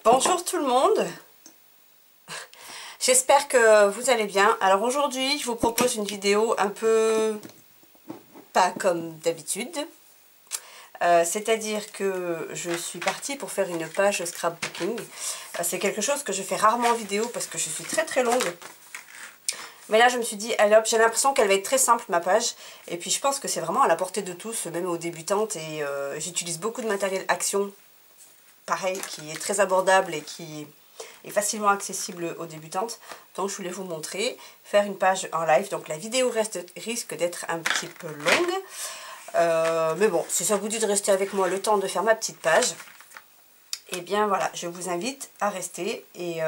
Bonjour tout le monde, j'espère que vous allez bien. Alors aujourd'hui je vous propose une vidéo un peu pas comme d'habitude, c'est-à-dire que je suis partie pour faire une page scrapbooking. C'est quelque chose que je fais rarement en vidéo parce que je suis très longue. Mais là je me suis dit, allez hop, j'ai l'impression qu'elle va être très simple ma page. Et puis je pense que c'est vraiment à la portée de tous, même aux débutantes. Et j'utilise beaucoup de matériel action, pareil, qui est très abordable et qui est facilement accessible aux débutantes. Donc je voulais vous montrer, faire une page en live. Donc la vidéo risque d'être un petit peu longue. Mais bon, si ça vous dit de rester avec moi le temps de faire ma petite page, et bien voilà, je vous invite à rester. Et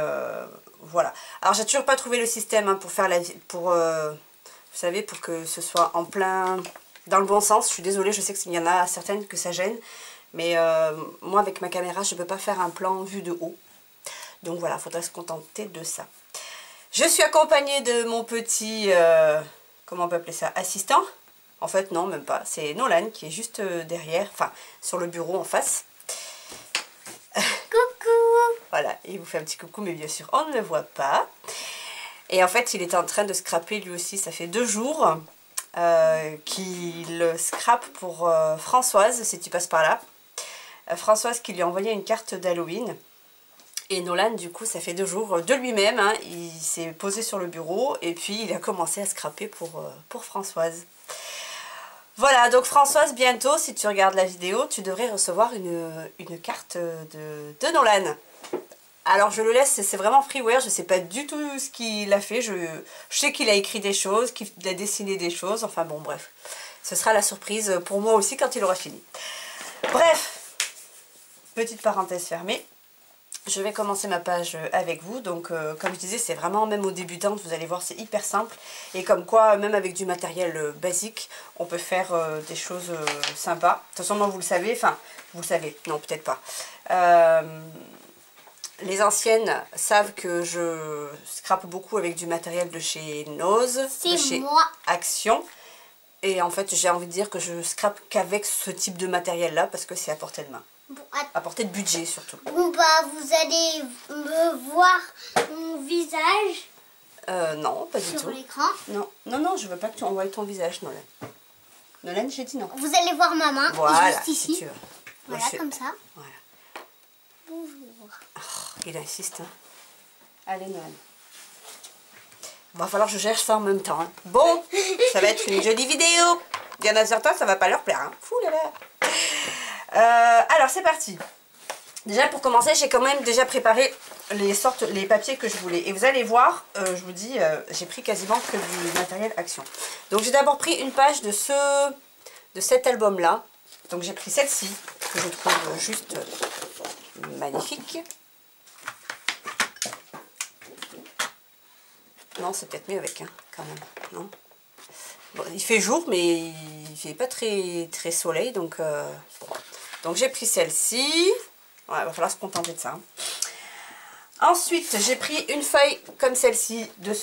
voilà. Alors j'ai toujours pas trouvé le système pour faire vous savez, pour que ce soit en plein dans le bon sens. Je suis désolée, je sais qu'il y en a certaines que ça gêne. Mais moi avec ma caméra je ne peux pas faire un plan vue de haut. Donc voilà, il faudra se contenter de ça. Je suis accompagnée de mon petit, comment on peut appeler ça, assistant. En fait non, même pas, c'est Nolan qui est juste derrière, enfin sur le bureau en face. Coucou. Voilà, il vous fait un petit coucou, mais bien sûr on ne le voit pas. Et en fait il est en train de scraper lui aussi, ça fait 2 jours qu'il scrape pour Françoise, si tu passes par là. Françoise qui lui a envoyé une carte d'Halloween. Et Nolan, du coup, ça fait 2 jours de lui-même. Hein, il s'est posé sur le bureau et puis il a commencé à scraper pour Françoise. Voilà, donc Françoise, bientôt, si tu regardes la vidéo, tu devrais recevoir une carte de Nolan. Alors je le laisse, c'est vraiment freeware, je ne sais pas du tout ce qu'il a fait. Je sais qu'il a écrit des choses, qu'il a dessiné des choses, enfin bon, bref. Ce sera la surprise pour moi aussi quand il aura fini. Bref. Petite parenthèse fermée, je vais commencer ma page avec vous. Donc comme je disais, c'est vraiment, même aux débutantes, vous allez voir, c'est hyper simple. Et comme quoi, même avec du matériel basique, on peut faire des choses sympas. De toute façon, moi, vous le savez, enfin, vous le savez, non, peut-être pas. Les anciennes savent que je scrape beaucoup avec du matériel de chez Nose, de chez Action. Et en fait, j'ai envie de dire que je scrape qu'avec ce type de matériel-là, parce que c'est à portée de main. Bon, à portée de budget surtout. Bon bah vous allez me voir mon visage. Non, pas du tout. Sur l'écran. Non, je veux pas que tu envoies ton visage, Nolan. Nolan, j'ai dit non. Vous allez voir ma main. Voilà, juste ici. si tu veux. Voilà, comme ça. Voilà. Bonjour. Oh, il insiste. Hein. Allez, Nolan. Va falloir que je cherche ça en même temps. Hein. Bon, ça va être une jolie vidéo. Il y en a certains, ça va pas leur plaire. Hein. Fou là là. Alors c'est parti. Déjà pour commencer, j'ai quand même déjà préparé les papiers que je voulais. Et vous allez voir, je vous dis, j'ai pris quasiment que du matériel action. Donc j'ai d'abord pris une page de cet album-là. Donc j'ai pris celle-ci, que je trouve juste magnifique. Non, c'est peut-être mieux avec, hein, quand même. Non. Bon, il fait jour, mais il fait pas très soleil, donc j'ai pris celle-ci. Ouais, il va falloir se contenter de ça. Hein. Ensuite, j'ai pris une feuille comme celle-ci de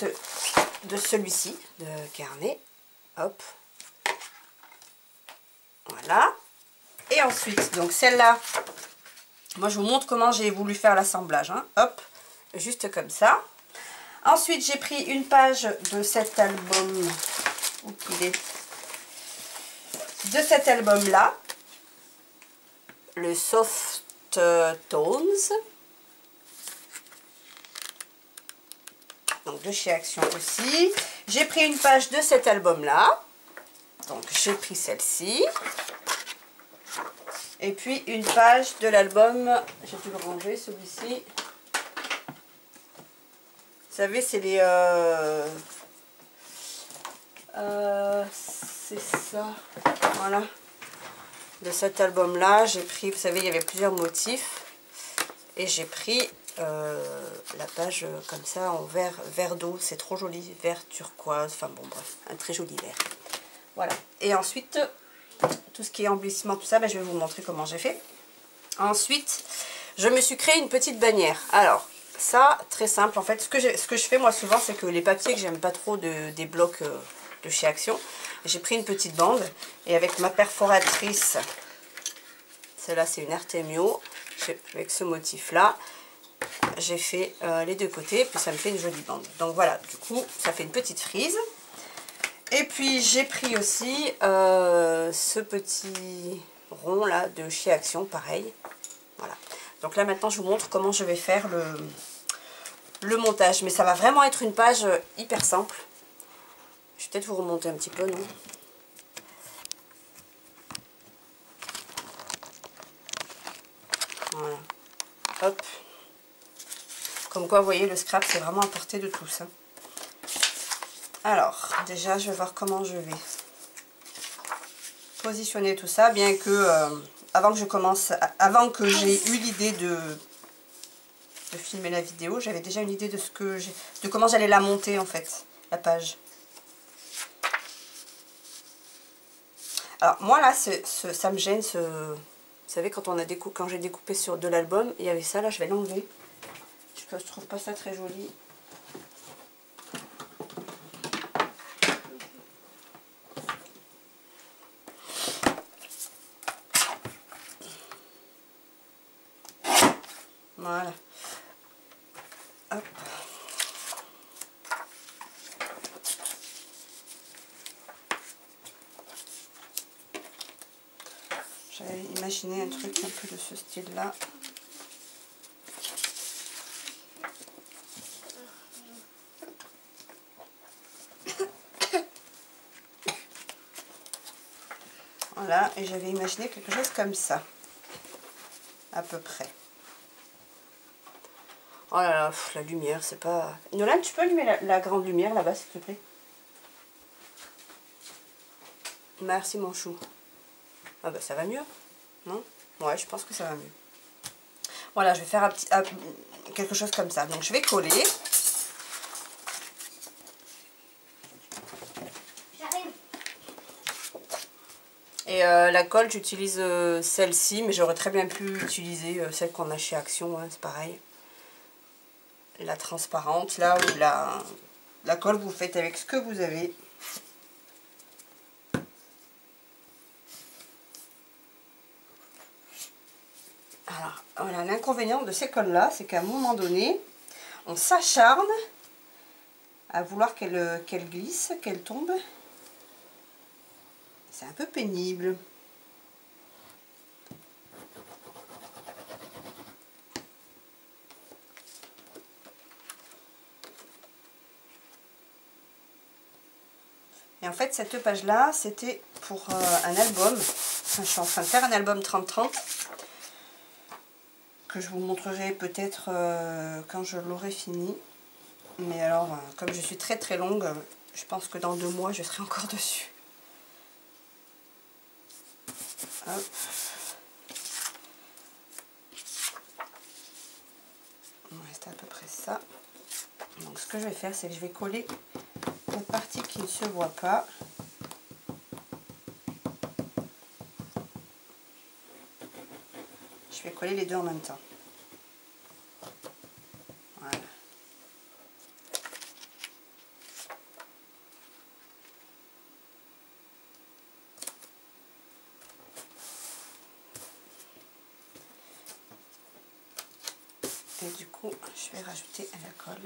celui-ci, de carnet. Hop. Voilà. Et ensuite, donc celle-là, moi je vous montre comment j'ai voulu faire l'assemblage. Hein. Hop, juste comme ça. Ensuite, j'ai pris une page de cet album. Où il est? De cet album-là. Le Soft Tones. Donc de chez Action aussi. J'ai pris une page de cet album-là. Donc j'ai pris celle-ci. Et puis une page de l'album. J'ai dû le ranger, celui-ci. Vous savez, c'est les... c'est ça. Voilà. De cet album-là, j'ai pris... Vous savez, il y avait plusieurs motifs. Et j'ai pris la page comme ça en vert d'eau. C'est trop joli. Vert turquoise. Enfin bon, bref. Un très joli vert. Voilà. Et ensuite, tout ce qui est embellissement, tout ça, ben, je vais vous montrer comment j'ai fait. Ensuite, je me suis créé une petite bannière. Alors... Ça, très simple en fait. Ce que je fais moi souvent, c'est que les papiers que j'aime pas trop des blocs de chez Action, j'ai pris une petite bande et avec ma perforatrice, celle-là c'est une Artemio, avec ce motif là, j'ai fait les deux côtés, puis ça me fait une jolie bande. Donc voilà, du coup, ça fait une petite frise. Et puis j'ai pris aussi ce petit rond là de chez Action, pareil. Voilà. Donc là maintenant je vous montre comment je vais faire le montage. Mais ça va vraiment être une page hyper simple. Je vais peut-être vous remonter un petit peu, non? Voilà. Hop. Comme quoi, vous voyez, le scrap, c'est vraiment à portée de tous. Hein. Alors, déjà, je vais voir comment je vais positionner tout ça, bien que avant que je commence, avant que j'ai eu l'idée de filmer la vidéo, j'avais déjà une idée de ce que de comment j'allais la monter en fait, la page. Alors moi là, ça me gêne, vous savez quand on a quand j'ai découpé sur de l'album, il y avait ça là, je vais l'enlever. Je trouve pas ça très joli. Voilà. Hop. J'avais imaginé un truc un peu de ce style-là. Voilà, et j'avais imaginé quelque chose comme ça. À peu près. Oh là là, la lumière, c'est pas... Nolan, tu peux allumer la grande lumière là-bas, s'il te plaît? Merci, mon chou. Ah bah ça va mieux, non? Ouais, je pense que ça va mieux. Voilà, je vais faire quelque chose comme ça. Donc je vais coller. J'arrive. Et la colle, j'utilise celle-ci, mais j'aurais très bien pu utiliser celle qu'on a chez Action, hein, c'est pareil. La transparente, là, ou la colle, vous faites avec ce que vous avez. Alors, voilà, l'inconvénient de ces colles-là, c'est qu'à un moment donné, on s'acharne à vouloir qu'elle glisse, qu'elle tombe. C'est un peu pénible. Et en fait, cette page-là, c'était pour un album. Enfin, je suis en train de faire un album 30-30 que je vous montrerai peut-être quand je l'aurai fini. Mais alors, comme je suis très très longue, je pense que dans 2 mois, je serai encore dessus. Hop. Ouais, c'est à peu près ça. Donc ce que je vais faire, c'est que je vais coller la partie qui ne se voit pas. Je vais coller les deux en même temps. Voilà. Et du coup, je vais rajouter à la colle.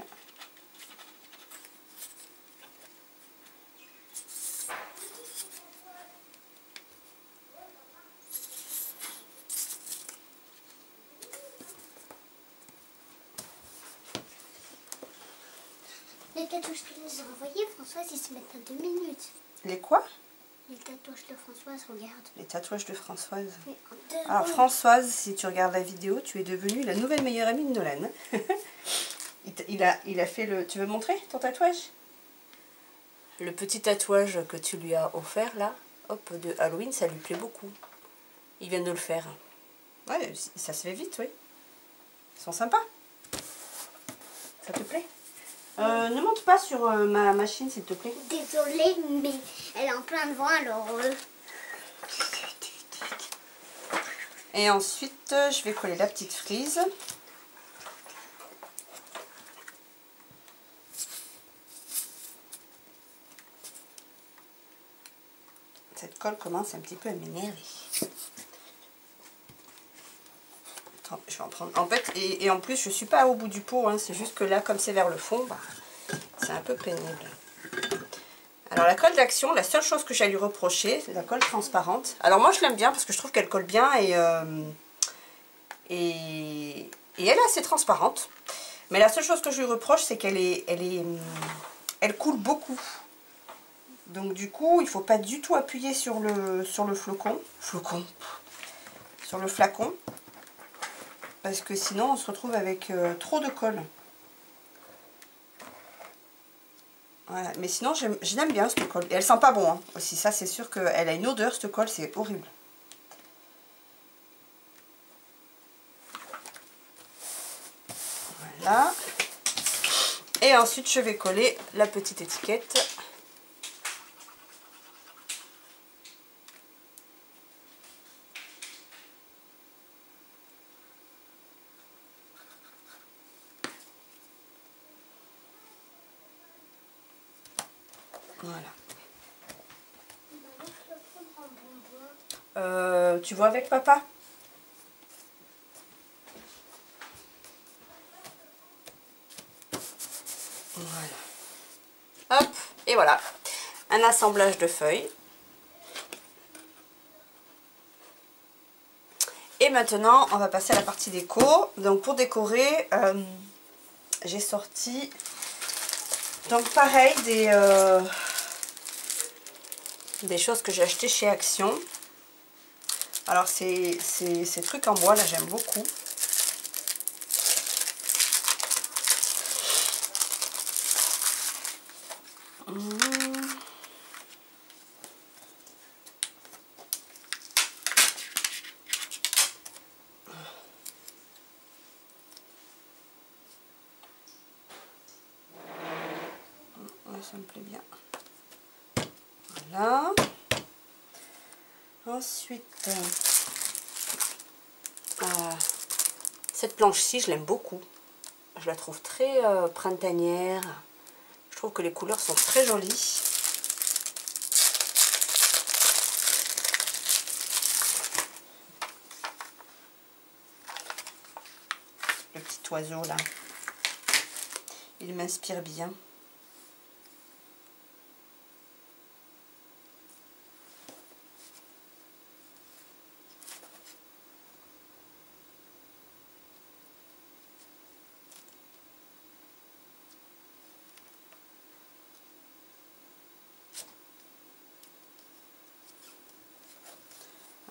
Les tatouages qu'elle nous a envoyés, Françoise, ils se mettent à 2 minutes. Les quoi? Les tatouages de Françoise, regarde. Les tatouages de Françoise. Oui, Alors Françoise, si tu regardes la vidéo, tu es devenue la nouvelle meilleure amie de Nolan. il a fait le... Tu veux montrer ton tatouage? Le petit tatouage que tu lui as offert là, hop, de Halloween, ça lui plaît beaucoup. Il vient de le faire. Ouais, ça se fait vite, oui. Ils sont sympas. Ça te plaît? Ne monte pas sur ma machine, s'il te plaît. Désolée, mais elle est en plein vent, alors... Et ensuite, je vais coller la petite frise. Cette colle commence un petit peu à m'énerver. je vais en prendre. En fait, et en plus, je suis pas au bout du pot, hein, c'est juste que là, comme c'est vers le fond, bah, c'est un peu pénible. Alors la colle d'action, la seule chose que j'ai à lui reprocher, c'est la colle transparente. Alors moi, je l'aime bien parce que je trouve qu'elle colle bien et elle est assez transparente. Mais la seule chose que je lui reproche, c'est elle coule beaucoup. Donc du coup, il ne faut pas du tout appuyer sur le flacon. Sur le flacon. Parce que sinon, on se retrouve avec trop de colle. Voilà. Mais sinon, je l'aime bien cette colle. Et elle sent pas bon, hein, aussi. Ça, c'est sûr qu'elle a une odeur, cette colle, c'est horrible. Voilà. Et ensuite, je vais coller la petite étiquette. Voilà. Tu vois avec papa? Voilà. Hop, et voilà. Un assemblage de feuilles. Et maintenant, on va passer à la partie déco. Donc pour décorer, j'ai sorti, donc pareil, des choses que j'ai achetées chez Action. Alors ces trucs en bois, là, j'aime beaucoup. Ça me plaît bien. Voilà. Ensuite, cette planche-ci, je l'aime beaucoup. Je la trouve très printanière. Je trouve que les couleurs sont très jolies. Le petit oiseau là, il m'inspire bien.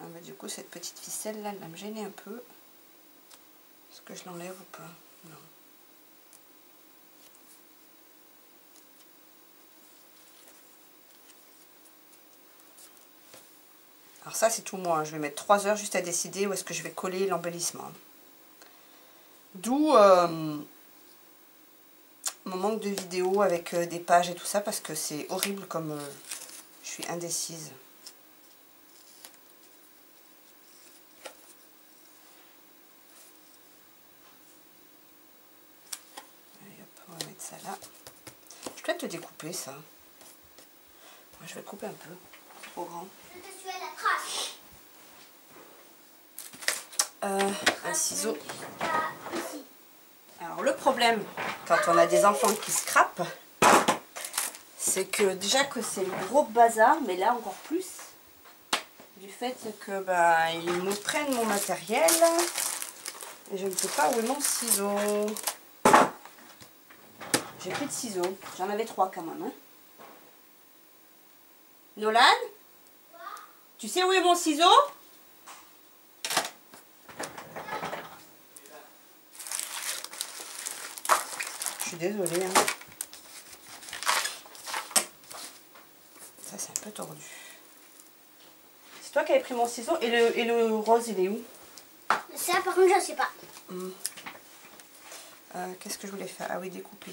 Ah bah du coup, cette petite ficelle là, elle va me gêner un peu. Est-ce que je l'enlève ou pas? Non. Alors ça, c'est tout moi. Je vais mettre 3 heures juste à décider où est-ce que je vais coller l'embellissement. D'où mon manque de vidéos avec des pages et tout ça, parce que c'est horrible comme je suis indécise. Allez, hop, on va mettre ça là. Je vais peut-être le découper ça. Ouais, je vais le couper un peu. C'est trop grand. Je te suis à la trace. Un ciseau. Alors le problème quand on a des enfants qui scrapent, c'est que déjà que c'est le gros bazar, mais là encore plus, du fait que bah, ils me prennent mon matériel et je ne sais pas où est mon ciseau. J'ai plus de ciseaux, j'en avais 3 quand même. Hein. Nolan, tu sais où est mon ciseau? Je suis désolée. Hein. Ça c'est un peu tordu. C'est toi qui avais pris mon ciseau et le rose il est où? Ça par contre je ne sais pas. Qu'est-ce que je voulais faire? Ah oui, découper.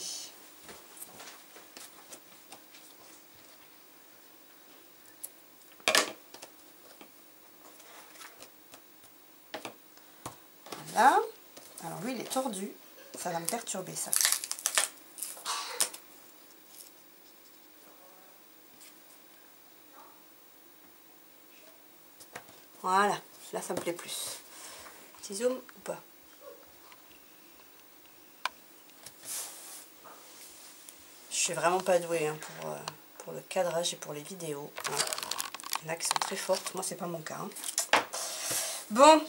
Voilà. Alors lui il est tordu. Ça va me perturber ça. Voilà, là ça me plaît plus. Petit zoom ou pas? suis vraiment pas douée hein, pour le cadrage et pour les vidéos. Hein. Il y en a qui sont très fortes, moi c'est pas mon cas. Hein. Bon,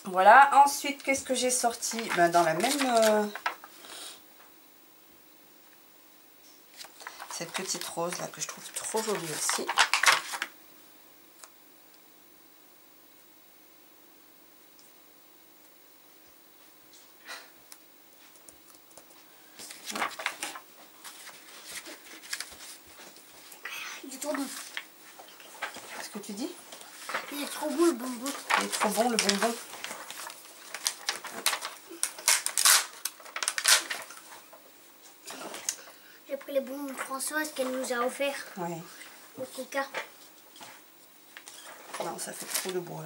voilà. Ensuite, qu'est-ce que j'ai sorti? Ben, dans la même... cette petite rose là que je trouve trop jolie aussi. Il est trop bon. Qu'est-ce que tu dis? Il est trop bon le bonbon. Il est trop bon le bonbon. J'ai pris les bonbons de Françoise qu'elle nous a offert. Ouais. Au Coca. Non, ça fait trop de bois.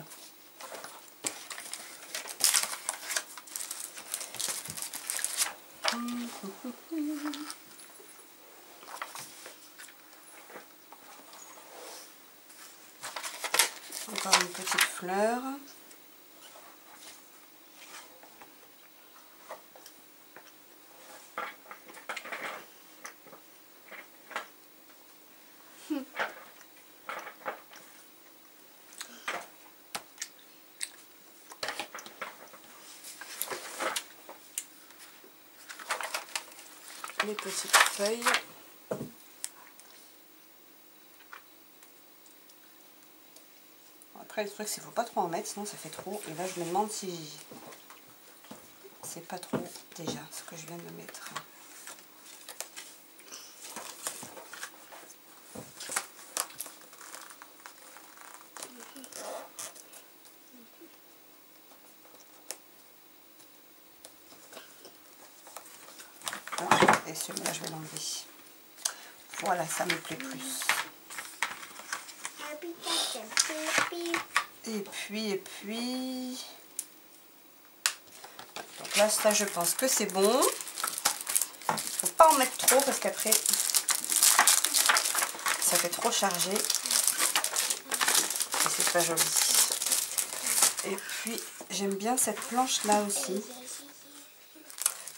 Encore une petite fleur. Les petites feuilles. Après le truc c'est qu'il ne faut pas trop en mettre sinon ça fait trop. Et là je me demande si c'est pas trop déjà ce que je viens de mettre. Et celui-là je vais l'enlever. Voilà, ça me plaît plus. Et puis... Donc là, ça je pense que c'est bon. Il ne faut pas en mettre trop parce qu'après, ça fait trop chargé. Et c'est pas joli. Et puis, j'aime bien cette planche là aussi.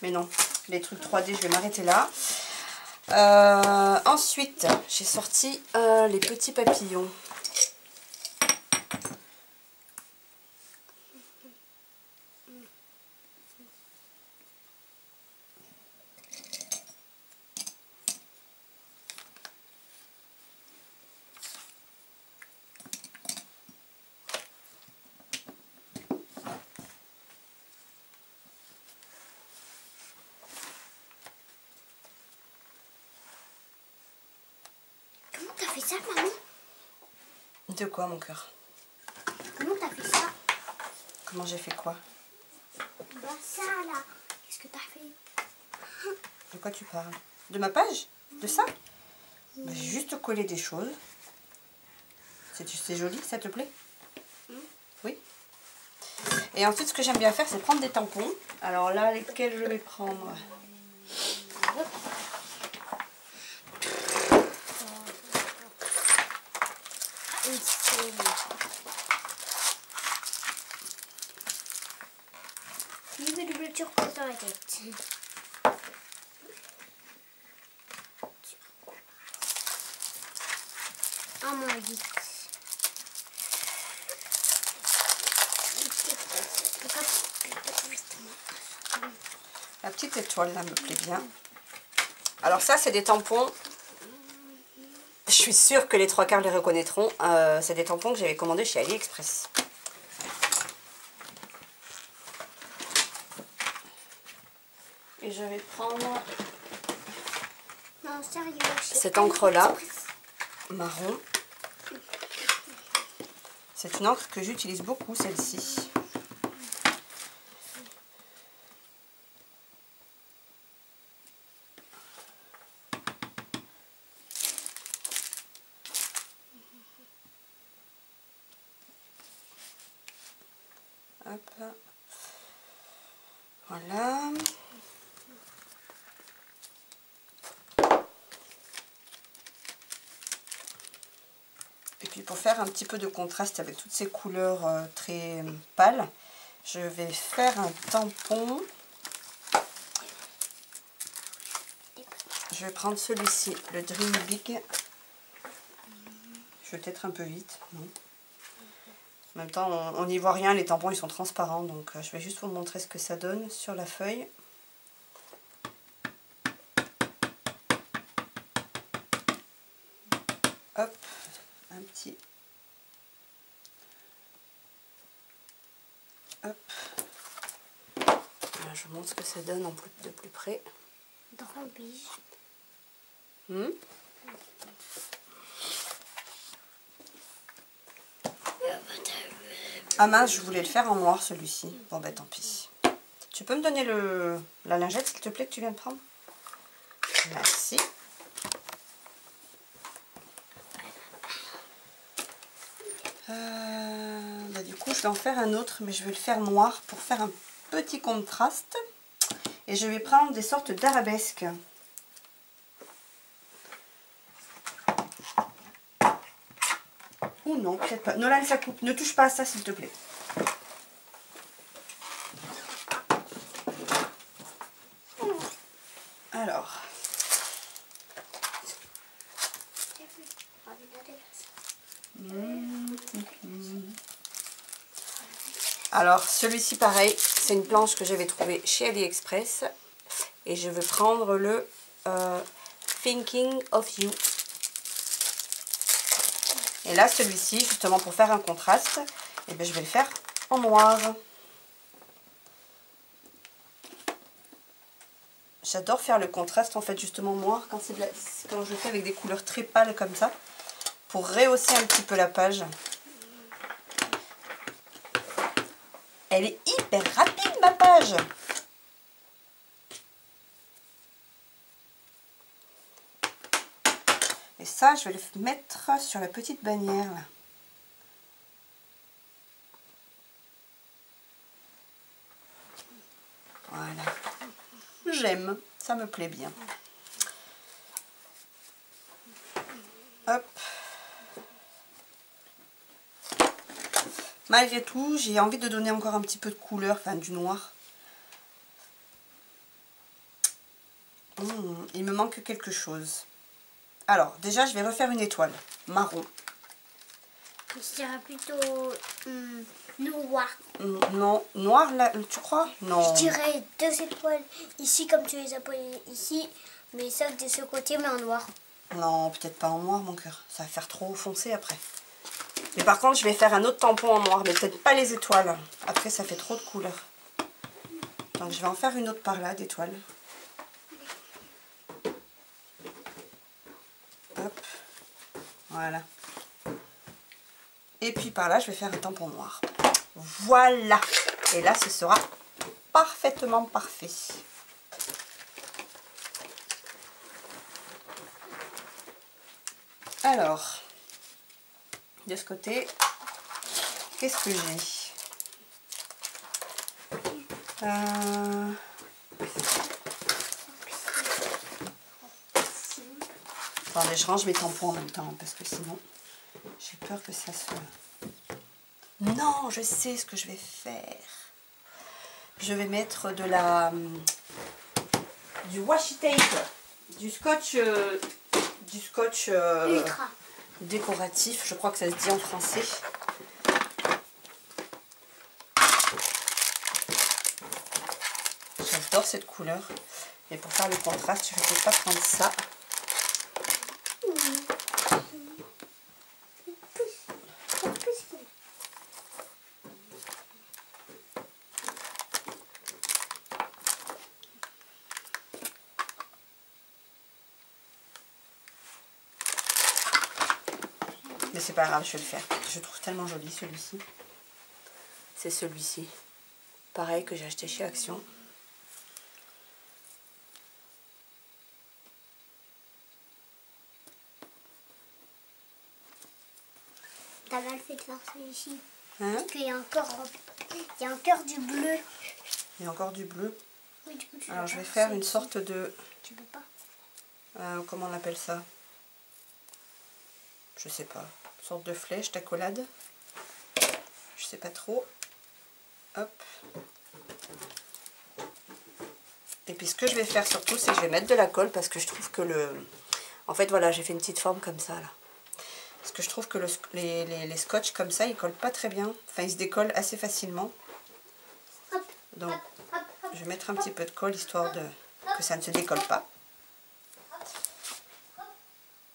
Mais non, les trucs 3D, je vais m'arrêter là. Ensuite, j'ai sorti les petits papillons. Comment t'as fait ça, maman? De quoi, mon cœur? Comment t'as fait ça? Comment j'ai fait quoi? Bah ça, là. Qu'est-ce que t'as fait? De quoi tu parles? De ma page? De ça? Bah, j'ai juste collé des choses. C'est joli, ça te plaît? Oui. Et ensuite, ce que j'aime bien faire, c'est prendre des tampons. Alors là, lesquels je vais prendre? Il veut double turquoise dans la tête. Ah mon dieu. La petite étoile, là, me plaît bien. Alors ça, c'est des tampons. Je suis sûre que les 3/4 les reconnaîtront. C'est des tampons que j'avais commandés chez AliExpress. Et je vais prendre cette encre-là, marron. C'est une encre que j'utilise beaucoup, celle-ci. Hop. Voilà. Et puis pour faire un petit peu de contraste avec toutes ces couleurs très pâles, je vais faire un tampon je vais prendre celui-ci, le Dream Big. Je vais peut-être un peu vite, non. En même temps, on n'y voit rien, les tampons ils sont transparents, donc je vais juste vous montrer ce que ça donne sur la feuille. Hop, un petit... Hop. Voilà, je vous montre ce que ça donne de plus près. Grand biche. Ah mince, je voulais le faire en noir celui-ci. Bon ben tant pis. Tu peux me donner la lingette s'il te plaît que tu viens de prendre? Merci. Bah, du coup je vais en faire un autre, mais je vais le faire noir pour faire un petit contraste. Et je vais prendre des sortes d'arabesques. Ou non, peut-être pas. Nolan, ça coupe. Ne touche pas à ça s'il te plaît. Alors. Alors, celui-ci, pareil, c'est une planche que j'avais trouvée chez AliExpress. Et je vais prendre le Thinking of You. Et là, celui-ci, justement, pour faire un contraste, eh bien, je vais le faire en noir. J'adore faire le contraste, en fait, justement, noir, quand je le fais avec des couleurs très pâles comme ça, pour rehausser un petit peu la page. Elle est hyper rapide, ma page! Et ça, je vais le mettre sur la petite bannière, là. Voilà. J'aime, ça me plaît bien. Hop. Malgré tout, j'ai envie de donner encore un petit peu de couleur, enfin du noir. Il me manque quelque chose. Alors, déjà, je vais refaire une étoile marron. Je dirais plutôt noir. Non, noir là, tu crois? Non. Je dirais 2 étoiles ici, comme tu les as posées ici, mais ça de ce côté, mais en noir. Non, peut-être pas en noir, mon cœur. Ça va faire trop foncé après. Mais par contre, je vais faire un autre tampon en noir, mais peut-être pas les étoiles. Après, ça fait trop de couleurs. Donc, je vais en faire une autre par là, d'étoiles. Hop. Voilà. Et puis par là, je vais faire un tampon noir. Voilà. Et là, ce sera parfaitement parfait. Alors, de ce côté, qu'est-ce que j'ai? Attendez, je range mes tampons en même temps, parce que sinon, j'ai peur que ça se... Non, je sais ce que je vais faire. Je vais mettre du washi tape, du scotch Ultra décoratif, je crois que ça se dit en français. J'adore cette couleur. Et pour faire le contraste, je ne vais peut-être pas prendre ça. Mais c'est pas grave, je vais le faire. Je le trouve tellement joli celui-ci. C'est celui-ci. Pareil que j'ai acheté chez Action. T'as mal fait de faire celui-ci. Hein? Parce qu'il y a encore du bleu. Il y a encore du bleu. Oui, du coup, alors je vais faire une sorte de... Tu peux pas. comment on appelle ça? Je sais pas. Une sorte de flèche d'accolade. Je sais pas trop. Hop. Et puis ce que je vais faire surtout, c'est que je vais mettre de la colle parce que je trouve que en fait voilà, j'ai fait une petite forme comme ça là. Parce que je trouve que les scotch comme ça, ils collent pas très bien. Enfin, ils se décollent assez facilement. Donc, je vais mettre un petit peu de colle histoire que ça ne se décolle pas.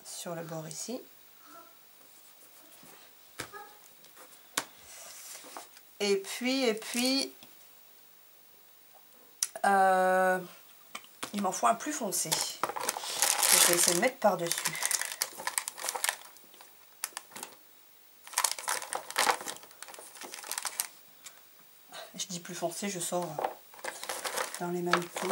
Sur le bord ici. Et puis, il m'en faut un plus foncé. Je vais essayer de mettre par-dessus. Je dis plus foncé, je sors dans les mêmes tons.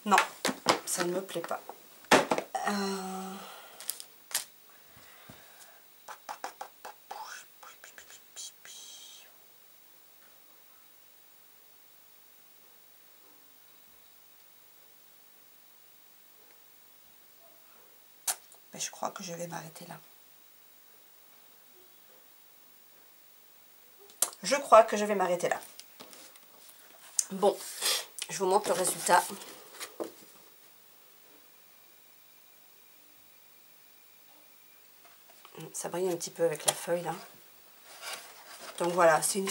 Non, ça ne me plaît pas. Ben, je crois que je vais m'arrêter là. Je crois que je vais m'arrêter là. Bon, je vous montre le résultat. Ça brille un petit peu avec la feuille là. Donc voilà, c'est une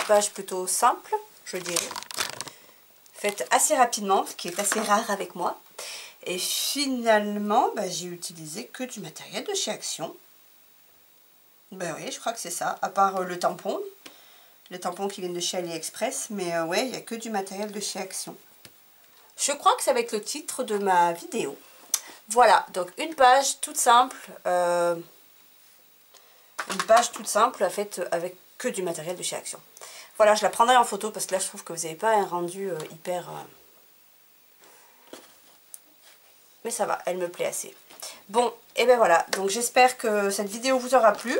page plutôt simple, je dirais. Faite assez rapidement, ce qui est assez rare avec moi. Et finalement, bah, j'ai utilisé que du matériel de chez Action. Ben oui, je crois que c'est ça, à part le tampon qui vient de chez AliExpress, mais ouais, il n'y a que du matériel de chez Action. Je crois que ça va être le titre de ma vidéo. Voilà, donc une page toute simple, faite avec que du matériel de chez Action. Voilà, je la prendrai en photo parce que là je trouve que vous n'avez pas un rendu hyper... Mais ça va, elle me plaît assez. Bon, et ben voilà, donc j'espère que cette vidéo vous aura plu.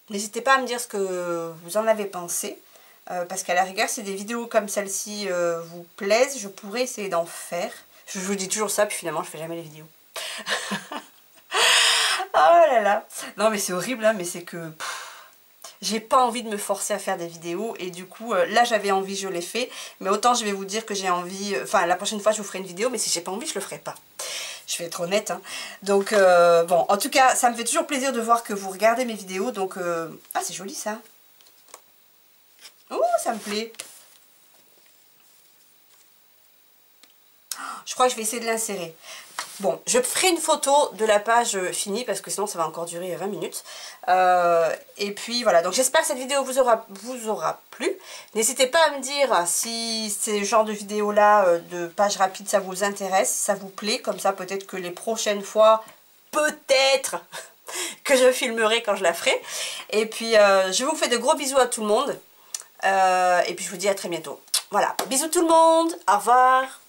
N'hésitez pas à me dire ce que vous en avez pensé. Parce qu'à la rigueur, si des vidéos comme celle-ci vous plaisent, je pourrais essayer d'en faire. Je vous dis toujours ça, puis finalement, je fais jamais les vidéos. Oh là là. Non, mais c'est horrible, hein, mais c'est que... j'ai pas envie de me forcer à faire des vidéos. Et du coup, là, j'avais envie, je l'ai fait. Mais autant, je vais vous dire que j'ai envie... Enfin, la prochaine fois, je vous ferai une vidéo. Mais si j'ai pas envie, je le ferai pas. Je vais être honnête. Hein. Donc, bon, en tout cas, ça me fait toujours plaisir de voir que vous regardez mes vidéos. Donc, ah, c'est joli, ça. Oh, ça me plaît. Je crois que je vais essayer de l'insérer. Bon, je ferai une photo de la page finie parce que sinon ça va encore durer 20 minutes. Et puis voilà, donc j'espère que cette vidéo vous aura plu. N'hésitez pas à me dire si ce genre de vidéo là, de page rapide, ça vous intéresse, ça vous plaît. Comme ça peut-être que les prochaines fois, peut-être que je filmerai quand je la ferai. Et puis je vous fais de gros bisous à tout le monde. Et puis je vous dis à très bientôt. Voilà, bisous tout le monde, au revoir.